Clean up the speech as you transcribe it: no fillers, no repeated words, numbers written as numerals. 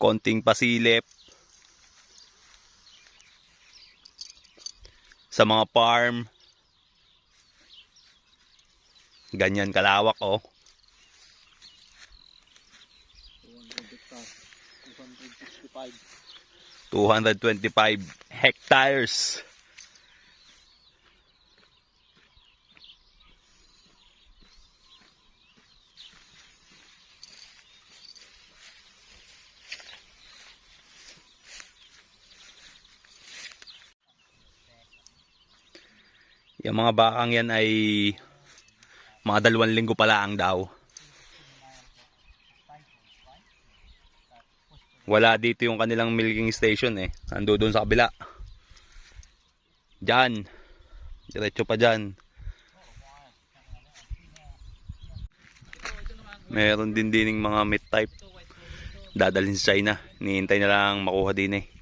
konting pasilip sa mga farm. Ganyan kalawak oh. 225 hectares. Yung mga bakang yan ay mga 2 linggo pa lang daw. Wala dito yung kanilang milking station eh. Ando doon sa kabila. Diyan. Diretso pa dyan. Meron din dining mga meat type. Dadalhin sa China. Hinihintay na lang makuha din eh.